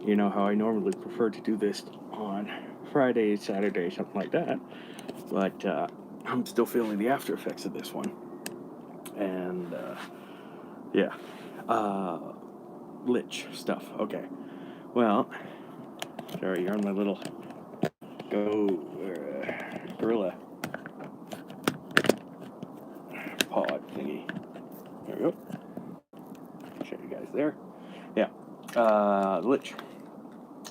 you know how I normally prefer to do this on Friday, Saturday, something like that. But I'm still feeling the after effects of this one. And yeah. Lich stuff. Okay. Well, sorry, you're on my little gorilla pod thingy. There we go. Show you guys there. Yeah. Lich.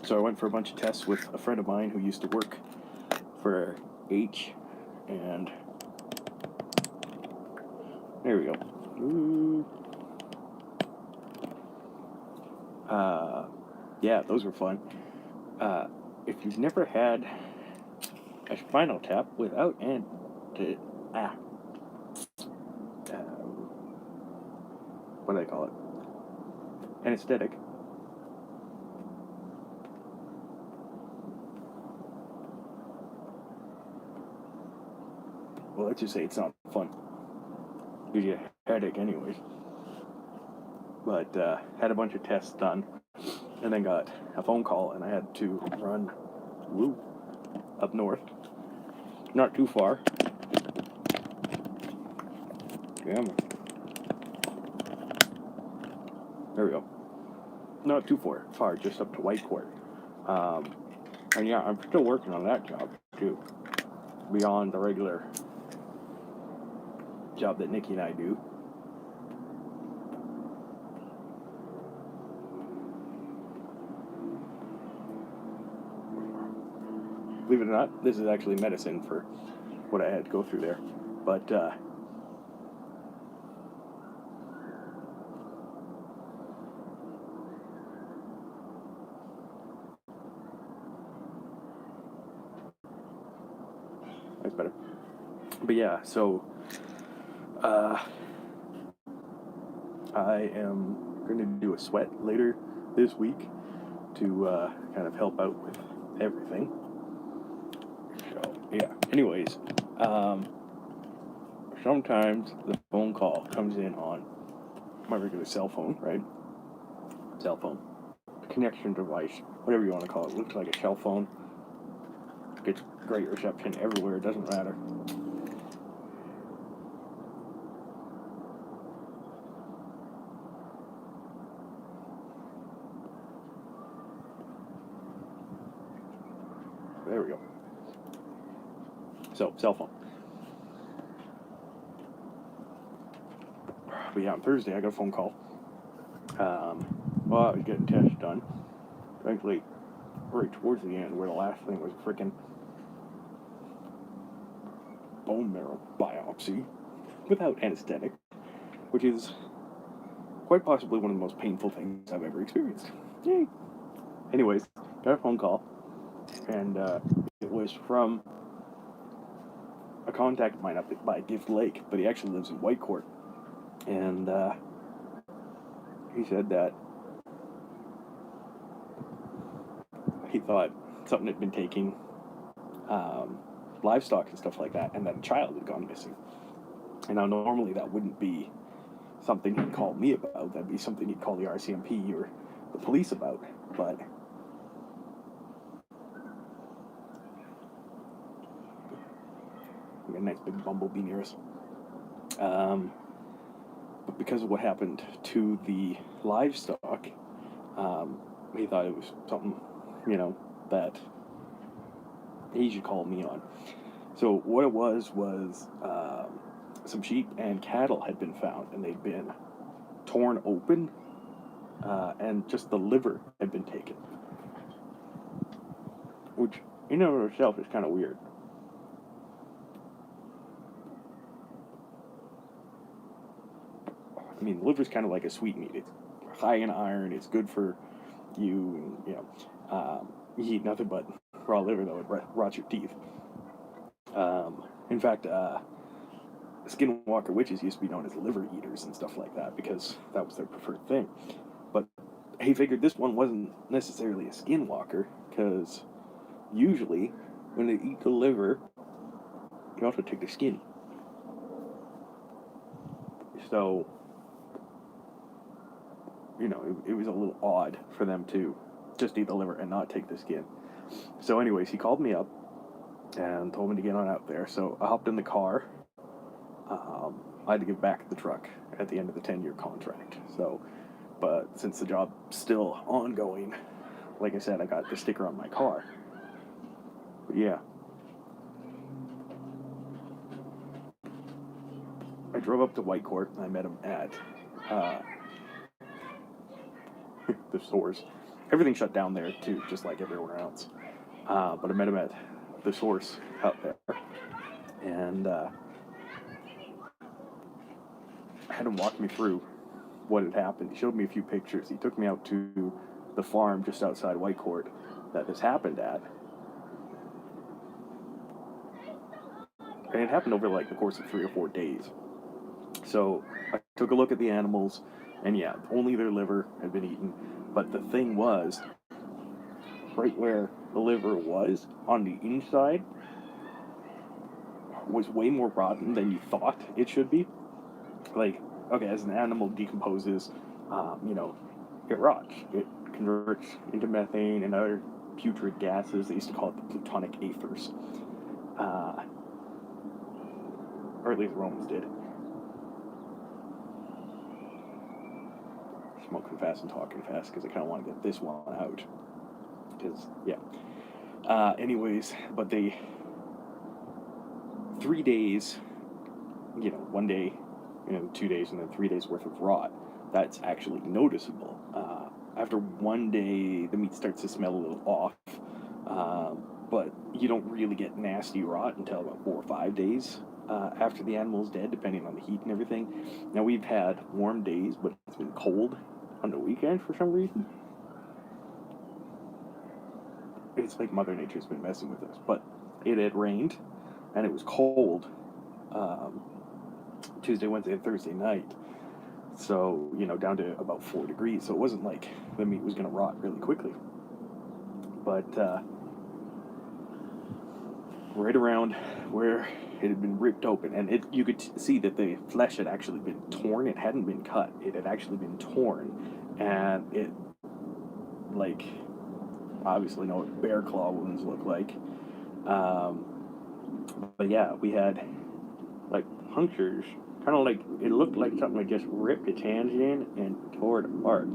So I went for a bunch of tests with a friend of mine who used to work for H, and there we go. Ooh. Yeah, those were fun. If you've never had a spinal tap without what do they call it? Anesthetic. Well, let's just say it's not fun. Gives you a headache anyways. But had a bunch of tests done, and then got a phone call, and I had to run up north. Not too far. Yeah. There we go. Not too far, just up to Whitecourt. And yeah, I'm still working on that job too, beyond the regular job that Nikki and I do. Believe it or not, this is actually medicine for what I had to go through there. But that's better. But yeah, so I am going to do a sweat later this week to kind of help out with everything. So yeah. Anyways, sometimes the phone call comes in on my regular cell phone, right? Cell phone. Connection device, whatever you want to call it. Looks like a cell phone. Gets great reception everywhere, it doesn't matter. There we go. So, cell phone. But yeah, on Thursday I got a phone call. Well, I was getting tests done. Eventually, right towards the end, where the last thing was a freaking bone marrow biopsy without anesthetic, which is quite possibly one of the most painful things I've ever experienced. Yay! Anyways, got a phone call, and it was from a contact of mine up by Gift Lake, but he actually lives in Whitecourt. And he said that he thought something had been taking livestock and stuff like that, and that a child had gone missing. And now normally that wouldn't be something he'd call me about. That'd be something he'd call the RCMP or the police about. But we got a nice big bumblebee near us. But because of what happened to the livestock, he thought it was something, that he should call me on. So what it was some sheep and cattle had been found, and they'd been torn open, and just the liver had been taken, which in and of itself is kind of weird. I mean, liver's kind of like a sweetmeat. It's high in iron. It's good for you. You eat nothing but raw liver, though it rots your teeth. In fact, skinwalker witches used to be known as liver eaters and stuff like that because that was their preferred thing. But he figured this one wasn't necessarily a skinwalker because usually when they eat the liver, they also take the skin. So, it was a little odd for them to just eat the liver and not take the skin. So, anyways, he called me up and told me to get on out there. So I hopped in the car. I had to give back the truck at the end of the 10-year contract. So, but since the job's still ongoing, like I said, I got the sticker on my car. But yeah. I drove up to Whitecourt. I met him at the stores. Everything shut down there too, just like everywhere else. But I met him at the source out there, and I had him walk me through what had happened. He showed me a few pictures. He took me out to the farm just outside Whitecourt that this happened at. And it happened over like the course of 3 or 4 days. So I took a look at the animals, and yeah, only their liver had been eaten. But the thing was, right where the liver was on the inside was way more rotten than you thought it should be. Like, okay, as an animal decomposes, it rots. It converts into methane and other putrid gases. They used to call it the plutonic ethers. Or at least the Romans did. Smoking fast and talking fast because I kind of want to get this one out. Because, yeah. Anyways, but 3 days, 1 day, 2 days, and then 3 days worth of rot, that's actually noticeable. After 1 day, the meat starts to smell a little off, but you don't really get nasty rot until about 4 or 5 days after the animal's dead, depending on the heat and everything. Now, we've had warm days, but it's been cold on the weekend for some reason. It's like Mother Nature's been messing with us. But it had rained, and it was cold Tuesday, Wednesday, and Thursday night. So, down to about 4 degrees. So it wasn't like the meat was going to rot really quickly. But right around where it had been ripped open, and you could see that the flesh had actually been torn. It hadn't been cut. It had actually been torn. And it, like, obviously know what bear claw wounds look like. But yeah, we had, like, punctures. Kind of like, it looked like something had just ripped its hands in and tore it apart.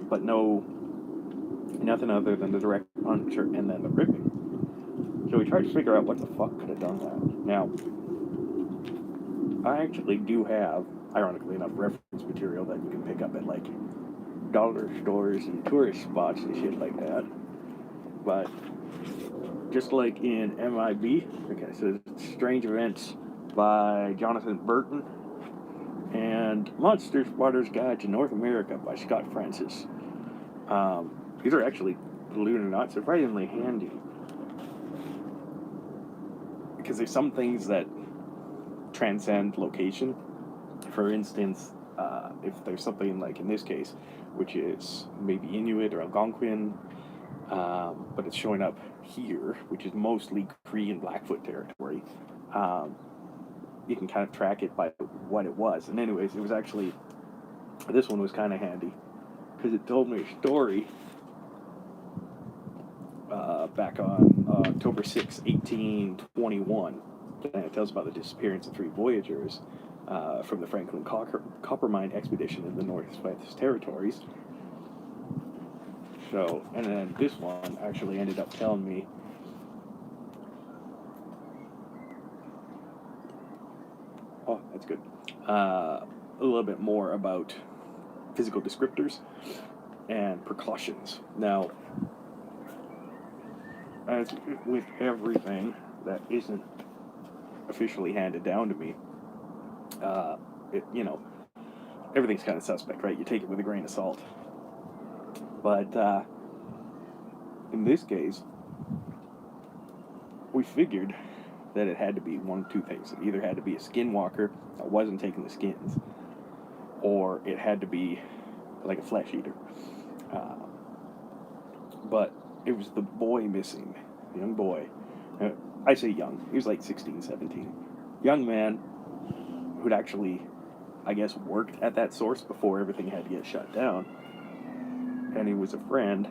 But nothing other than the direct puncture and then the ripping. So we tried to figure out what the fuck could have done that. Now, I actually do have, ironically enough, reference material that you can pick up at, like, dollar stores and tourist spots and shit like that. But just like in MIB, okay, so Strange Events by Jonathan Burton and Monster Spotter's Guide to North America by Scott Francis. These are actually, believe it or not, surprisingly handy. Because there's some things that transcend location. For instance, if there's something like in this case, which is maybe Inuit or Algonquin, but it's showing up here, which is mostly Cree and Blackfoot territory, you can kind of track it by what it was. And anyways, it was actually, this one was kind of handy, because it told me a story back on October 6, 1821, and it tells about the disappearance of 3 voyagers from the Franklin Copper Mine expedition in the Northwest Territories. So, and then this one actually ended up telling me that's good, a little bit more about physical descriptors and precautions. Now, as with everything that isn't officially handed down to me, everything's kind of suspect, right? You take it with a grain of salt. But in this case, we figured that it had to be one of 2 things. It either had to be a skinwalker that wasn't taking the skins, or it had to be like a flesh eater. But it was the boy missing, the young boy. I say young, he was like 16, 17. Young man who'd actually, I guess, worked at that source before everything had to get shut down. and he was a friend,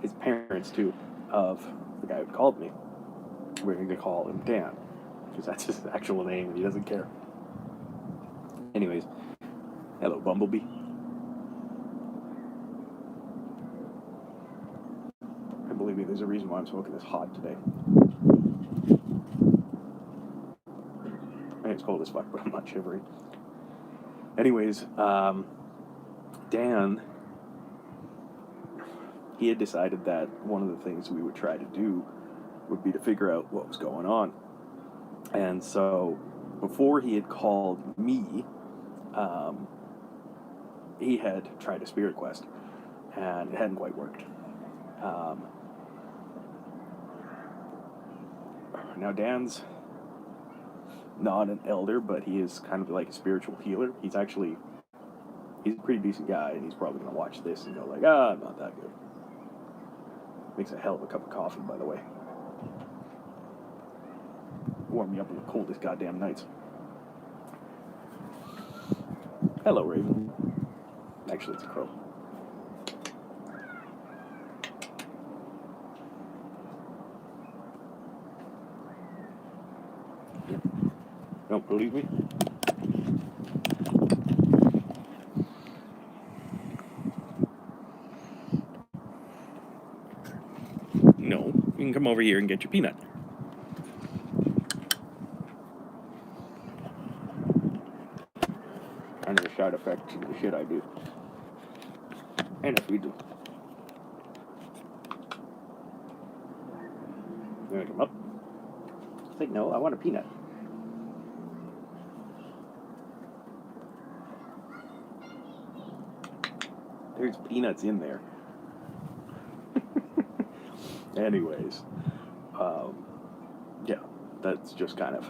his parents too, of the guy who called me. We're going to call him Dan, because that's his actual name, and he doesn't care. Anyways, hello, Bumblebee. And believe me, there's a reason why I'm smoking this hot today. And it's cold as fuck, but I'm not shivering. Anyways, Dan, he had decided that one of the things we would try to do would be to figure out what was going on. And so, before he had called me, he had tried a spirit quest, and it hadn't quite worked. Now, Dan's not an elder, but he is kind of like a spiritual healer. He's a pretty decent guy, and he's probably going to watch this and go like, I'm not that good. Makes a hell of a cup of coffee, by the way. Warm me up in the coldest goddamn nights. Hello, Raven. Actually, it's a crow. Yeah. Don't believe me? No, you can come over here and get your peanut. Kind of a side effect to the shit I do. And if we do. You want to come up? It's like, no, I want a peanut. There's peanuts in there. Anyways, yeah, that's just kind of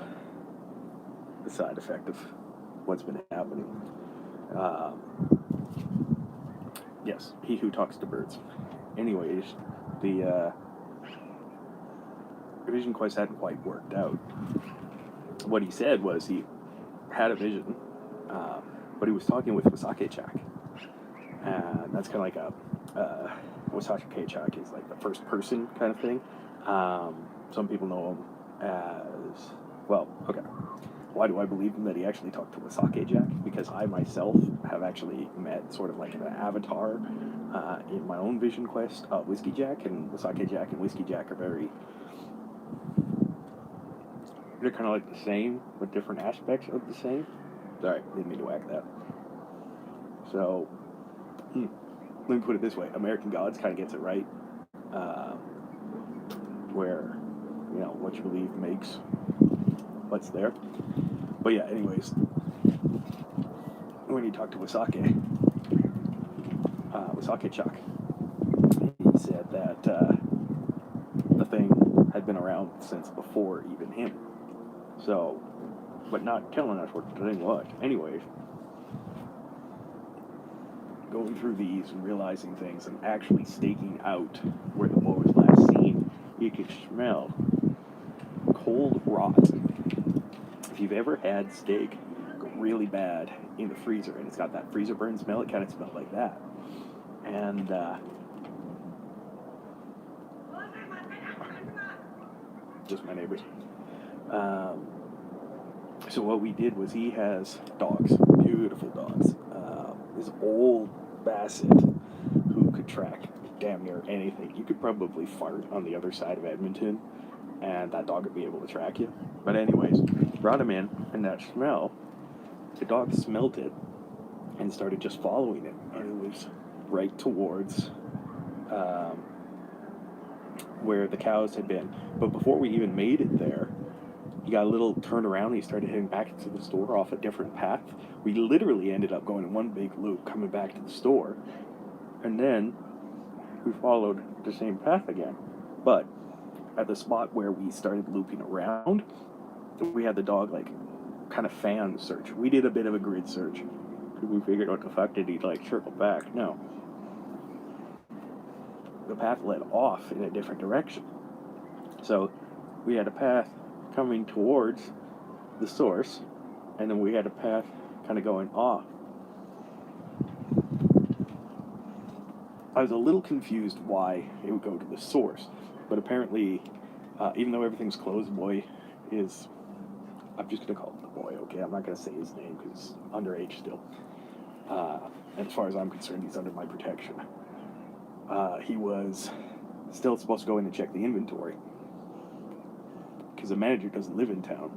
the side effect of what's been happening. Yes, he who talks to birds. Anyways, the vision quest hadn't quite worked out. What he said was he had a vision, but he was talking with Wasake Chak. And that's kind of like a Wasake Chak is like the first person kind of thing. Some people know him as, well, okay. Why do I believe him that he actually talked to Wasake Jack? Because I myself have actually met sort of like an avatar in my own vision quest of Whiskey Jack, and Wasake Jack and Whiskey Jack are they're kind of like the same, but different aspects of the same. Sorry, didn't mean to whack that. So, let me put it this way. American Gods kind of gets it right. Where, what you believe makes what's there. But yeah, anyways, when you talk to Wasake Chak, he said that the thing had been around since before even him. So, but not telling us what the thing was. Anyways, going through these and realizing things and actually staking out where the boy was last seen, you could smell cold rot. If you've ever had steak go really bad in the freezer and it's got that freezer burn smell, it kind of smelled like that. And just my neighbors. So what we did was he has dogs, beautiful dogs. This old Basset who could track damn near anything. You could probably fart on the other side of Edmonton and that dog would be able to track you. But anyways, brought him in, and that smell, the dog smelled it and started just following it, and it was right towards where the cows had been. But before we even made it there, he got a little turned around and he started heading back to the store off a different path. We literally ended up going in one big loop coming back to the store, and then we followed the same path again. But at the spot where we started looping around, we had the dog like kind of fan search. We did a bit of a grid search because we figured what the fuck did he like circle back? No. The path led off in a different direction. So we had a path coming towards the source, and then we had a path kind of going off. I was a little confused why it would go to the source, but apparently, even though everything's closed, the boy is. I'm just gonna call him the boy, okay? I'm not gonna say his name because he's underage still. And as far as I'm concerned, he's under my protection. He was still supposed to go in and check the inventory because the manager doesn't live in town,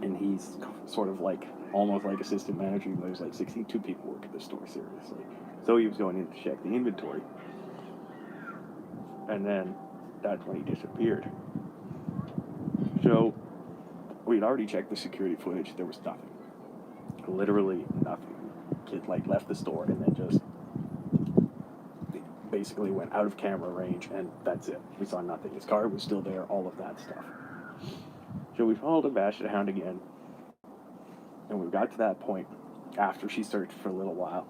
and he's sort of like almost like assistant manager. Even though there's like 62 people work at the store, seriously. So he was going in to check the inventory, and then that's when he disappeared. So we'd already checked the security footage. There was nothing, literally nothing. Kid like left the store and then just basically went out of camera range, and that's it. We saw nothing. His car was still there, all of that stuff. So we followed the Basset Hound again, and we got to that point. After she searched for a little while,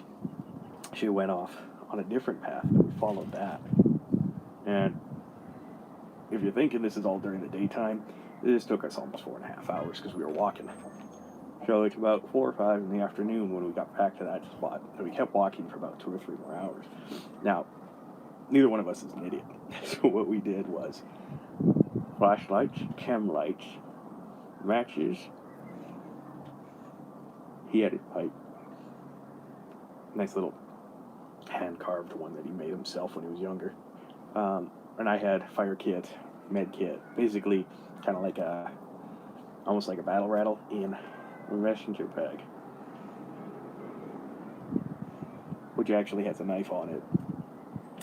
she went off on a different path, and we followed that. And if you're thinking this is all during the daytime, this took us almost 4.5 hours because we were walking. So it's about 4 or 5 in the afternoon when we got back to that spot, and we kept walking for about 2 or 3 more hours. Now, neither one of us is an idiot. So what we did was flashlights, chem lights, matches. He had his pipe. Nice little hand-carved one that he made himself when he was younger. And I had fire kit, med kit, basically kind of like almost like a battle rattle in a messenger bag, which actually has a knife on it.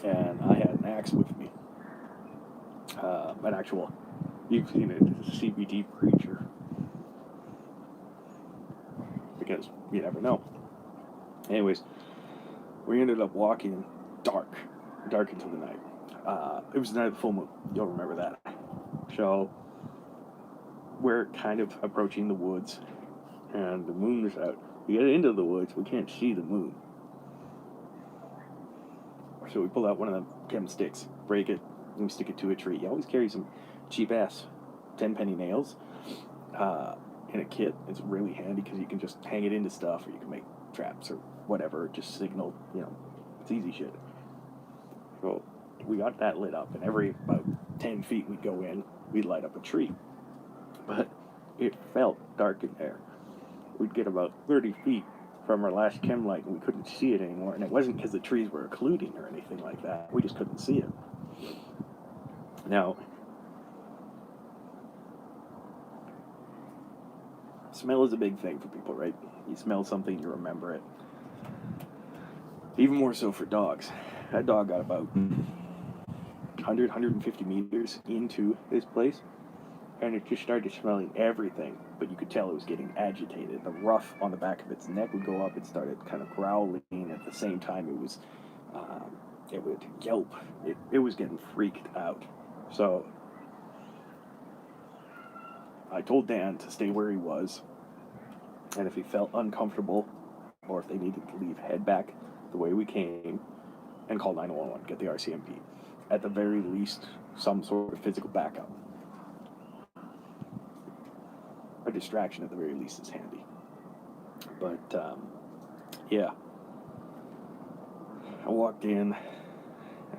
And I had an axe with me. An actual, you've seen it, it's a CBD creature. Because you never know. Anyways, we ended up walking dark into the night. It was the night of the full moon. You'll remember that. So we're kind of approaching the woods, and the moon is out. We get into the woods, we can't see the moon. So we pull out one of the chem sticks, break it, and we stick it to a tree. You always carry some cheap-ass 10-penny nails in a kit. It's really handy because you can just hang it into stuff, or you can make traps or whatever, just signal, it's easy shit. So we got that lit up, and every about 10 feet we'd go in, we'd light up a tree. But it felt dark in there. We'd get about 30 feet from our last chem light, and we couldn't see it anymore. And it wasn't because the trees were occluding or anything like that. We just couldn't see it. Now, smell is a big thing for people, right? You smell something, you remember it. Even more so for dogs. That dog got about 100, 150 meters into this place, and it just started smelling everything, but you could tell it was getting agitated. The ruff on the back of its neck would go up. It started kind of growling. At the same time, it would yelp. It was getting freaked out. So I told Dan to stay where he was, and if he felt uncomfortable or if they needed to leave, head back the way we came and call 911, get the RCMP. At the very least, some sort of physical backup. A distraction at the very least is handy. But, yeah. I walked in,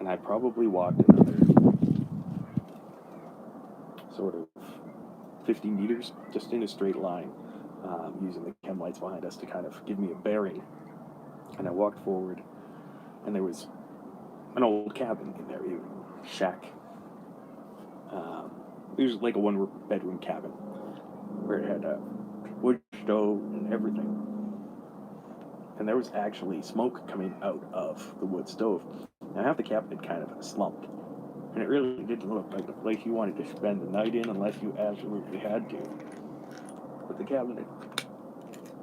and I probably walked another sort of 50 meters, just in a straight line, using the chem lights behind us to kind of give me a bearing. And I walked forward, and there was an old cabin in there, a shack. It was like a one-bedroom cabin, where it had a wood stove and everything. And there was actually smoke coming out of the wood stove. Now, half the cabin had kind of slumped, and it really didn't look like the place you wanted to spend the night in unless you absolutely had to. But the cabin had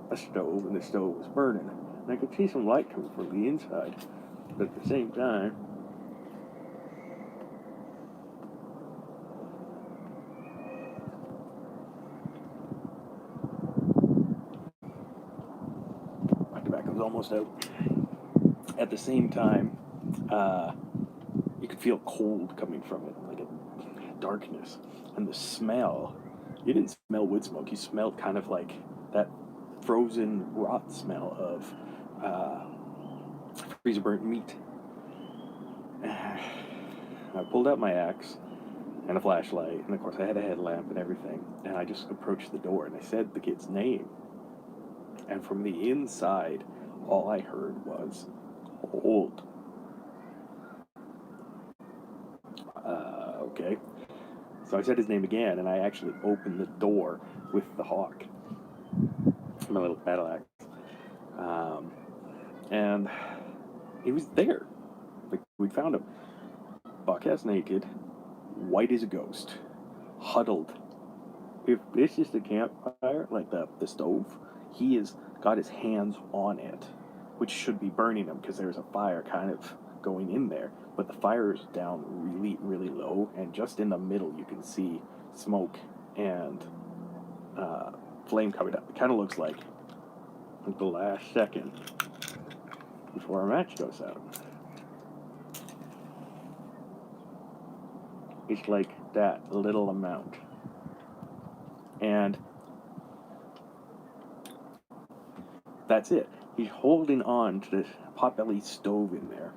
a stove, and the stove was burning. And I could see some light coming from the inside, but at the same time, my tobacco's almost out. At the same time, you could feel cold coming from it, like a darkness. And the smell, you didn't smell wood smoke, you smelled kind of like that frozen rot smell of freezer burnt meat. I pulled out my axe and a flashlight, and of course I had a headlamp and everything, and I just approached the door and I said the kid's name. And from the inside, all I heard was, "Hold." Okay. So I said his name again, and I actually opened the door with the hawk, my little battle axe. And he was there. Like, we'd found him. Buck-ass naked, white as a ghost, huddled. If it's just a campfire, like the stove, he has got his hands on it, which should be burning him because there's a fire kind of going in there. But the fire is down really, really low, and just in the middle you can see smoke and flame coming up. It kind of looks like the last second before our match goes out. It's like that little amount. And that's it. He's holding on to this potbelly stove in there.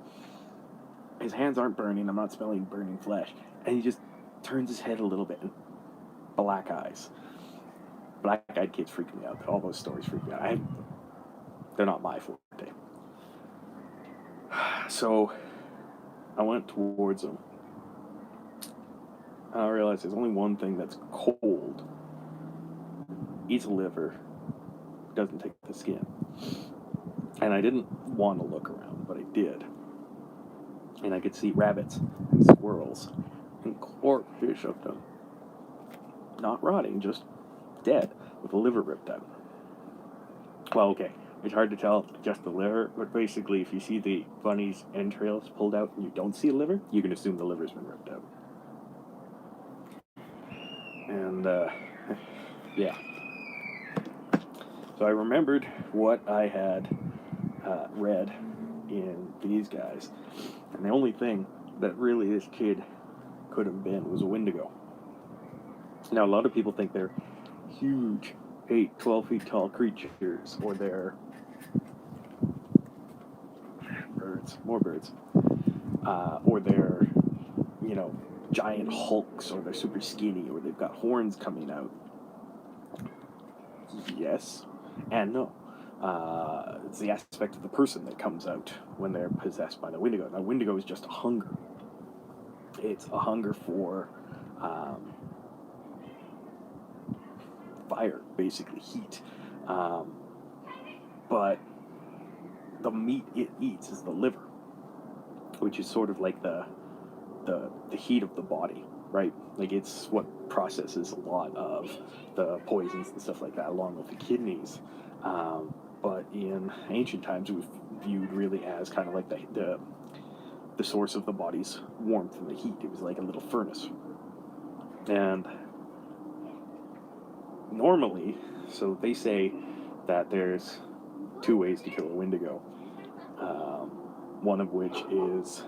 His hands aren't burning. I'm not smelling burning flesh. And he just turns his head a little bit. And black eyes. Black-eyed kids freak me out. All those stories freak me out. They're not my forte. So I went towards him. I realized there's only one thing that's cold. Eats a liver. Doesn't take the skin. And I didn't want to look around, but I did. And I could see rabbits and squirrels and corpses of them. Not rotting, just dead, with the liver ripped out. Well, okay, it's hard to tell just the liver, but basically if you see the bunny's entrails pulled out and you don't see a liver, you can assume the liver's been ripped out. And, yeah. So I remembered what I had read in these guys, and the only thing that really this kid could have been was a Wendigo. Now, a lot of people think they're huge, 8, 12 feet tall creatures, or they're more birds, or they're, giant hulks, or they're super skinny, or they've got horns coming out. Yes and no. It's the aspect of the person that comes out when they're possessed by the Wendigo. Now, Wendigo is just a hunger. It's a hunger for fire, basically heat. But the meat it eats is the liver, which is sort of like the heat of the body, right? Like, it's what processes a lot of the poisons and stuff like that, along with the kidneys. But in ancient times, it was viewed really as kind of like the source of the body's warmth and the heat. It was like a little furnace. And normally, so they say that there's 2 ways to kill a Wendigo. One of which is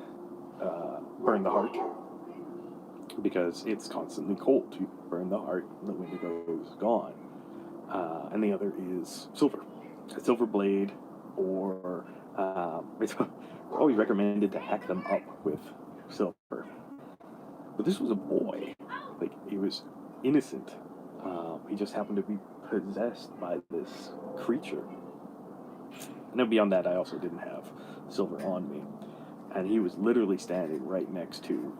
burn the heart, because it's constantly cold. You burn the heart, and the Wendigo is gone. And the other is silver. A silver blade, or it's always recommended to hack them up with silver. But this was a boy. Like, he was innocent. He just happened to be possessed by this creature. And then beyond that, I also didn't have silver on me. And he was literally standing right next to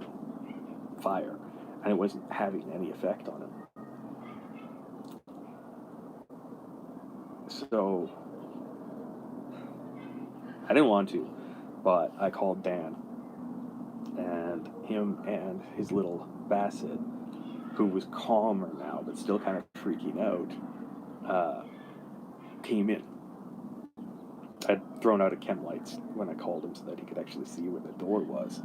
fire, and it wasn't having any effect on him. So I didn't want to, but I called Dan, and him and his little Basset, who was calmer now but still kind of freaking out, came in. I'd thrown out a chem lights when I called him so that he could actually see where the door was.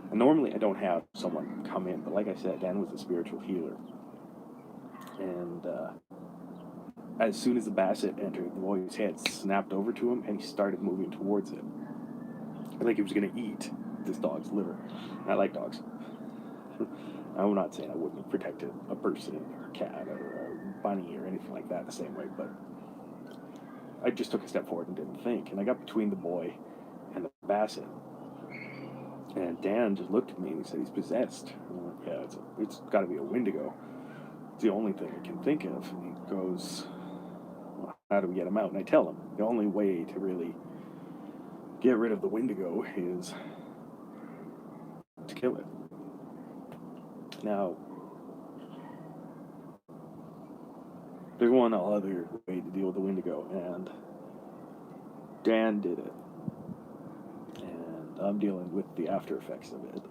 And normally I don't have someone come in, but like I said, Dan was a spiritual healer. And as soon as the Basset entered, the boy's head snapped over to him, and he started moving towards it. Like he was going to eat this dog's liver. And I like dogs. I'm not saying I wouldn't have protected a person or a cat or a bunny or anything like that the same way, but I just took a step forward and didn't think. And I got between the boy and the Basset. And Dan just looked at me and he said, he's possessed. And I'm like, yeah, it's got to be a Wendigo. It's the only thing I can think of. And he goes, well, how do we get him out? And I tell him, the only way to really get rid of the Wendigo is to kill it. Now, there's one other way to deal with the Wendigo, and Dan did it. And I'm dealing with the after effects of it.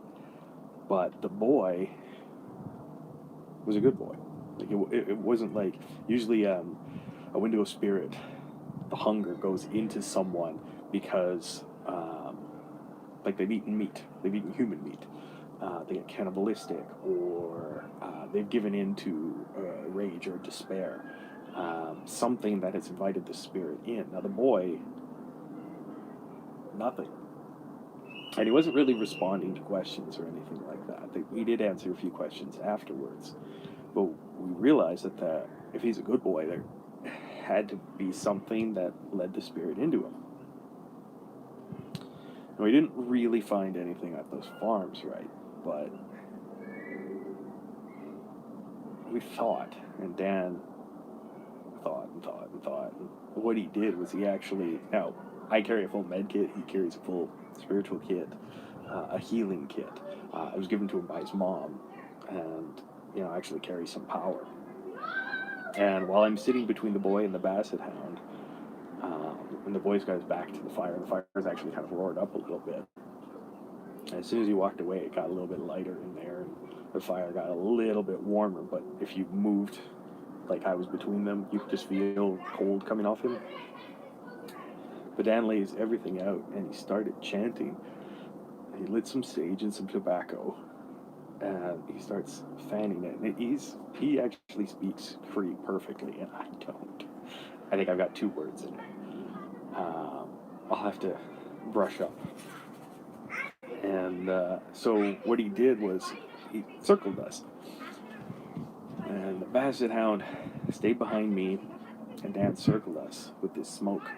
But the boy was a good boy. Like it wasn't like, usually a Wendigo spirit, the hunger goes into someone because like they've eaten meat, they've eaten human meat, they get cannibalistic, or they've given in to rage or despair, something that has invited the spirit in. Now the boy, nothing. And he wasn't really responding to questions or anything like that. We did answer a few questions afterwards, but we realized that if he's a good boy, there had to be something that led the spirit into him. And we didn't really find anything at those farms, right? But we thought, and Dan thought and thought and thought. And what he did was he actually, now, I carry a full med kit, he carries a full spiritual kit, a healing kit. It was given to him by his mom, and, I actually carry some power. And while I'm sitting between the boy and the basset hound, when the boy's got his back to the fire, and the fire's actually kind of roared up a little bit. And as soon as he walked away, it got a little bit lighter in there, and the fire got a little bit warmer. But if you moved, like I was between them, you could just feel cold coming off him. But Dan lays everything out, and he started chanting. He lit some sage and some tobacco, and he starts fanning it. And he actually speaks Cree perfectly, and I don't. I think I've got 2 words in it. I'll have to brush up. And so what he did was he circled us. And the basset hound stayed behind me, and Dan circled us with this smoke.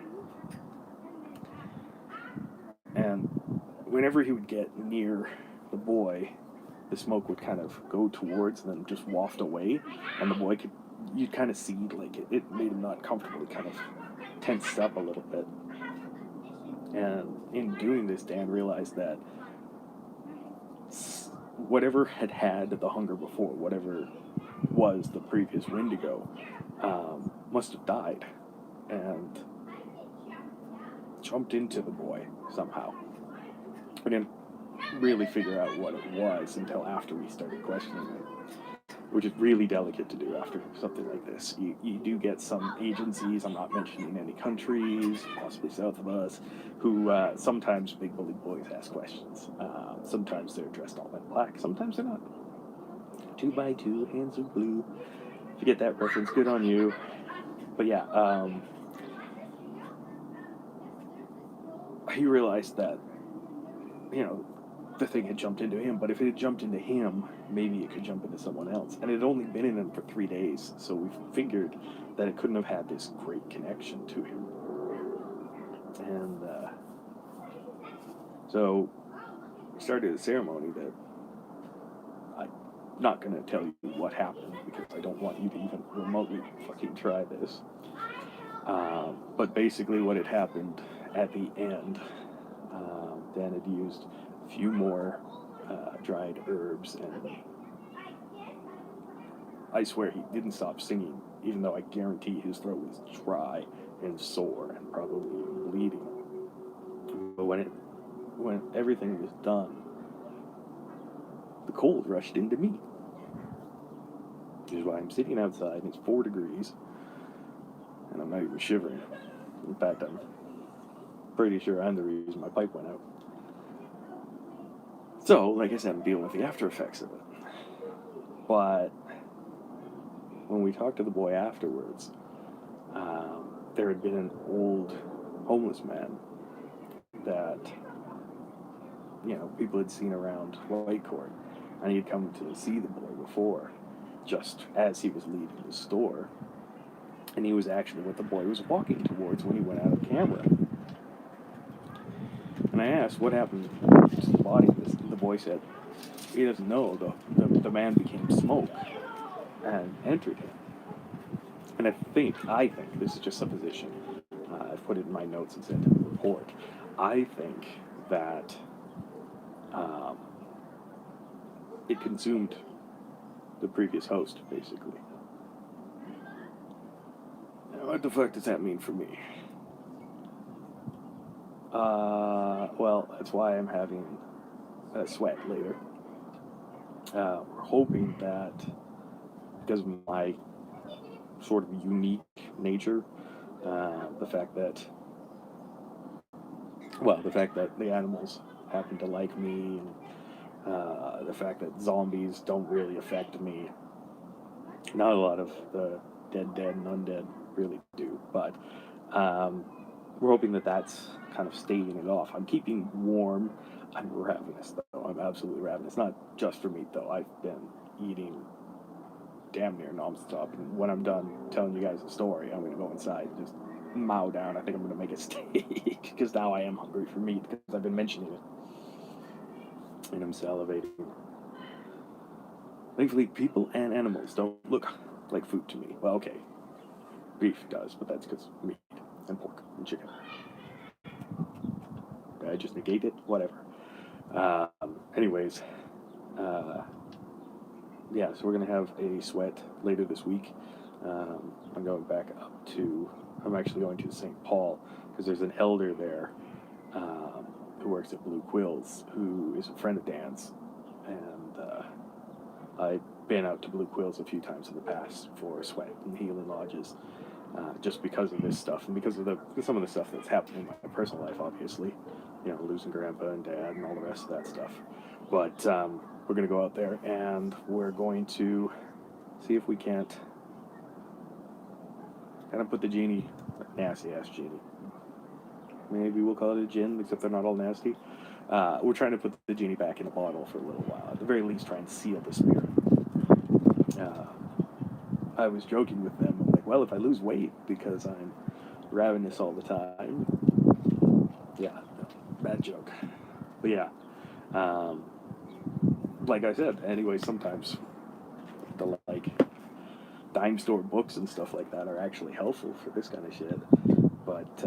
And whenever he would get near the boy, the smoke would kind of go towards them, just waft away, and the boy you'd kind of see, like, it made him not comfortable. It kind of tensed up a little bit. And in doing this, Dan realized that whatever had the hunger before, whatever was the previous Wendigo, must have died and jumped into the boy somehow. We didn't really figure out what it was until after we started questioning it, which is really delicate to do after something like this. You do get some agencies, I'm not mentioning any countries, possibly south of us, who sometimes big bully boys ask questions. Sometimes they're dressed all in black, sometimes they're not. 2x2, hands of blue. If you get that reference, good on you. But yeah, he realized that, the thing had jumped into him, but if it had jumped into him, maybe it could jump into someone else. And it had only been in him for 3 days, so we figured that it couldn't have had this great connection to him. And so we started a ceremony that I'm not going to tell you what happened, because I don't want you to even remotely fucking try this. But basically what had happened at the end, Dan had used a few more dried herbs, and I swear he didn't stop singing, even though I guarantee his throat was dry and sore and probably bleeding. But when everything was done, the cold rushed into me. Which is why I'm sitting outside, and it's 4 degrees, and I'm not even shivering. In fact, I'm pretty sure I'm the reason my pipe went out. So, like I said, I'm dealing with the after effects of it. But when we talked to the boy afterwards, there had been an old homeless man that, people had seen around Whitecourt, and he had come to see the boy before, just as he was leaving the store, and he was actually what the boy was walking towards when he went out of camera. And I asked, what happened to the body? The boy said, he doesn't know. The man became smoke and entered him. And I think, this is just supposition. I've put it in my notes and sent in the report. I think that um, it consumed the previous host, basically. Now, what the fuck does that mean for me? Well, that's why I'm having a sweat later. We're hoping that because of my sort of unique nature, the fact that the animals happen to like me, and the fact that zombies don't really affect me. Not a lot of the dead and undead really do, but um, we're hoping that that's kind of staving it off. I'm keeping warm. I'm ravenous, though. I'm absolutely ravenous. Not just for meat, though. I've been eating damn near nonstop. And when I'm done telling you guys the story, I'm going to go inside and just mow down. I think I'm going to make a steak because now I am hungry for meat because I've been mentioning it. And I'm salivating. Thankfully, people and animals don't look like food to me. Well, okay. Beef does, but that's because meat and pork and chicken. Did I just negate it? Whatever. Anyways, yeah, so we're going to have a sweat later this week. I'm going back up to, I'm actually going to St. Paul because there's an elder there who works at Blue Quills who is a friend of Dan's. And I've been out to Blue Quills a few times in the past for sweat and healing lodges just because of this stuff and because of some of the stuff that's happened in my personal life, obviously. You know, losing grandpa and dad and all the rest of that stuff. But we're going to go out there and we're going to see if we can't kind of put the genie, nasty ass genie. Maybe we'll call it a gin, except they're not all nasty. We're trying to put the genie back in a bottle for a little while. At the very least, try and seal the spirit. I was joking with them. I'm like, well, if I lose weight because I'm ravenous all the time, yeah, no, bad joke. But yeah, like I said, anyway, sometimes the dime store books and stuff like that are actually helpful for this kind of shit. But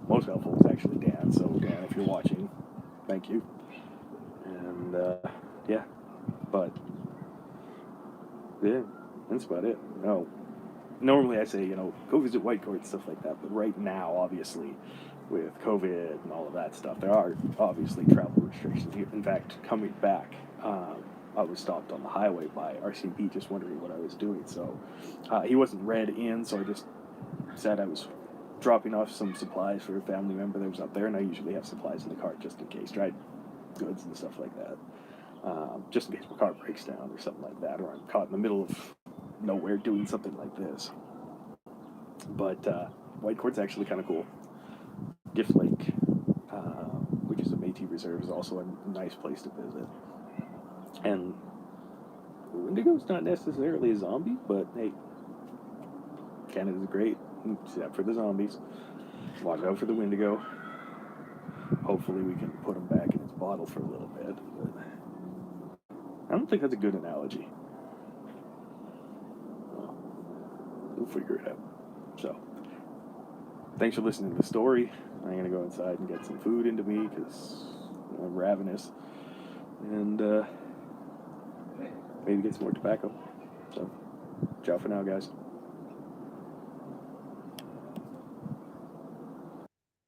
most helpful is actually Dan. So Dan, if you're watching, thank you. And yeah, but yeah, that's about it. No, normally I say go visit Whitecourt and stuff like that. But right now, obviously, with COVID and all of that stuff, there are obviously travel restrictions. In fact, coming back, I was stopped on the highway by RCMP just wondering what I was doing. So he wasn't read in, so I just said I was dropping off some supplies for a family member that was up there, and I usually have supplies in the car just in case, dried goods and stuff like that. Just in case my car breaks down or something like that, or I'm caught in the middle of nowhere doing something like this. But Whitecourt's actually kind of cool. Gift Lake, which is a Métis reserve, is also a nice place to visit. And Wendigo's not necessarily a zombie, but hey, Canada's great, except for the zombies. Watch out for the Wendigo. Hopefully we can put him back in his bottle for a little bit. But I don't think that's a good analogy. Well, we'll figure it out. So, thanks for listening to the story. I'm going to go inside and get some food into me because I'm ravenous. And maybe get some more tobacco. So, ciao for now, guys.